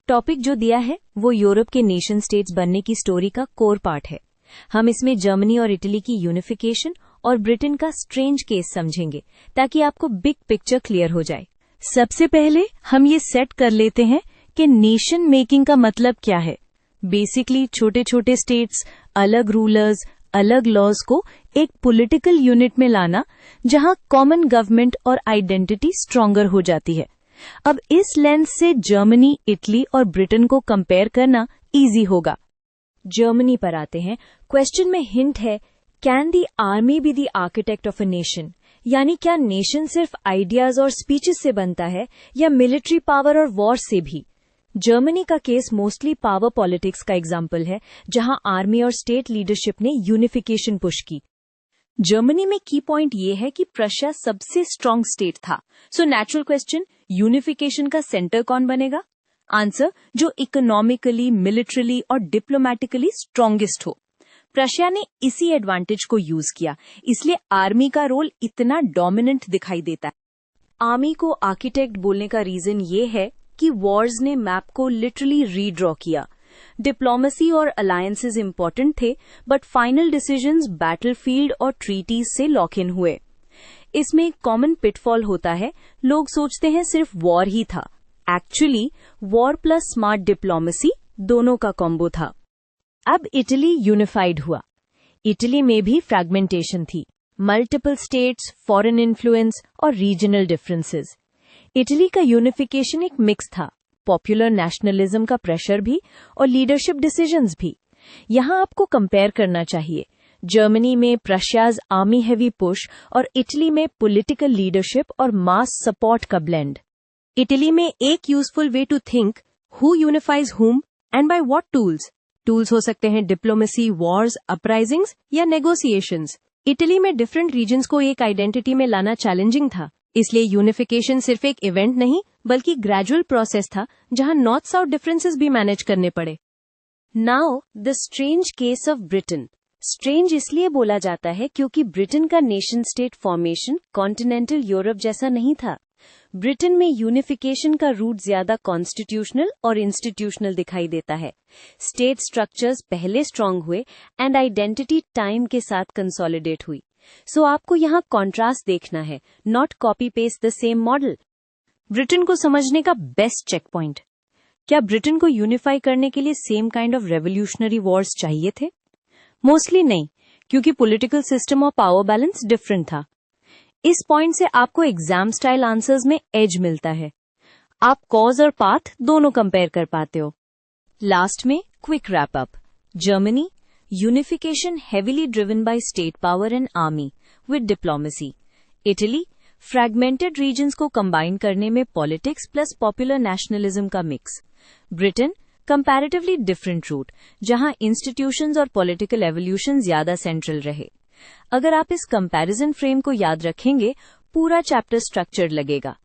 Topic जो दिया है वो यूरोप के नेशन स्टेट्स बनने की स्टोरी का कोर पार्ट है। हम इसमें जर्मनी और इटली की यूनिफिकेशन और ब्रिटेन का स्ट्रेंज केस समझेंगे ताकि आपको बिग पिक्चर क्लियर हो जाए। सबसे पहले हम ये सेट कर लेते हैं कि नेशन मेकिंग का मतलब क्या है। बेसिकली छोटे छोटे स्टेट्स, अलग रूलर्स, अलग लॉज को एक पॉलिटिकल यूनिट में लाना जहां कॉमन गवर्नमेंट और आइडेंटिटी स्ट्रॉन्गर हो जाती है। अब इस लेंस से जर्मनी, इटली और ब्रिटेन को कंपेयर करना इजी होगा। जर्मनी पर आते हैं। क्वेश्चन में हिंट है, can the army be the architect of a nation? यानी क्या नेशन सिर्फ आइडियाज और स्पीचेस से बनता है या मिलिट्री पावर और वॉर से भी? जर्मनी का केस मोस्टली पावर पॉलिटिक्स का एग्जाम्पल है, जहां आर्मी और स्टेट लीडरशिप ने यूनिफिकेशन पुश की। जर्मनी में की पॉइंट ये है कि प्रशिया सबसे स्ट्रांग स्टेट था। सो नेचुरल क्वेश्चन, यूनिफिकेशन का सेंटर कौन बनेगा? आंसर, जो इकोनॉमिकली, मिलिट्रली और डिप्लोमैटिकली स्ट्रांगेस्ट हो। प्रशिया ने इसी एडवांटेज को यूज किया, इसलिए आर्मी का रोल इतना डोमिनेंट दिखाई देता है। आर्मी को आर्किटेक्ट बोलने का रीजन ये है कि वॉर्स ने मैप को लिटरली रीड्रॉ किया। डिप्लोमेसी और अलायंसेस इंपॉर्टेंट थे, बट फाइनल डिसीजंस बैटलफील्ड और ट्रीटीज से लॉक इन हुए। इसमें एक कॉमन पिटफॉल होता है, लोग सोचते हैं सिर्फ वॉर ही था। Actually war plus smart diplomacy दोनों का कॉम्बो था। अब इटली यूनिफाइड हुआ। इटली में भी फ्रैगमेंटेशन थी, मल्टीपल स्टेट्स, फॉरेन इन्फ्लुएंस और रीजनल डिफरेंसेस। इटली का यूनिफिकेशन एक मिक्स था, पॉपुलर नेशनलिज्म का प्रेशर भी और लीडरशिप डिसीजंस भी। यहां आपको कंपेयर करना चाहिए, जर्मनी में प्रशियाज आर्मी हेवी पुश और इटली में पॉलिटिकल लीडरशिप और मास सपोर्ट का ब्लेंड। इटली में एक useful way to think, who unifies whom and by what tools? Tools हो सकते हैं डिप्लोमेसी, वॉर्स, अपराइजिंग्स या नेगोशिएशंस। इटली में डिफरेंट रीजन्स को एक आइडेंटिटी में लाना चैलेंजिंग था, इसलिए यूनिफिकेशन सिर्फ एक इवेंट नहीं बल्कि ग्रेजुअल प्रोसेस था, जहां नॉर्थ साउथ डिफरेंसेस भी मैनेज करने पड़े। Now the strange case of Britain. Strange इसलिए बोला जाता है क्योंकि ब्रिटेन का nation state formation continental Europe जैसा नहीं था। ब्रिटेन में यूनिफिकेशन का रूट ज्यादा कॉन्स्टिट्यूशनल और इंस्टीट्यूशनल दिखाई देता है। स्टेट स्ट्रक्चर्स पहले स्ट्रांग हुए एंड आइडेंटिटी टाइम के साथ कंसोलिडेट हुई। सो आपको यहाँ कॉन्ट्रास्ट देखना है, not copy paste the same model. Britain को समझने का बेस्ट चेक पॉइंट, क्या ब्रिटेन को यूनिफाई करने के लिए same kind of revolutionary Wars चाहिए थे? मोस्टली नहीं, क्योंकि पॉलिटिकल सिस्टम और पावर बैलेंस डिफरेंट था। इस पॉइंट से आपको एग्जाम स्टाइल आंसर्स में एज मिलता है। आप कॉज और पाथ दोनों कंपेयर कर पाते हो। लास्ट में quick wrap up. Germany, unification heavily driven by state power and army with diplomacy. Italy, fragmented regions को कंबाइन करने में पॉलिटिक्स प्लस पॉपुलर नेशनलिज्म का mix. Britain, comparatively different route, जहां इंस्टीट्यूशंस और पॉलिटिकल एवोल्यूशन ज्यादा central रहे। अगर आप इस कंपैरिजन फ्रेम को याद रखेंगे, पूरा चैप्टर स्ट्रक्चर्ड लगेगा।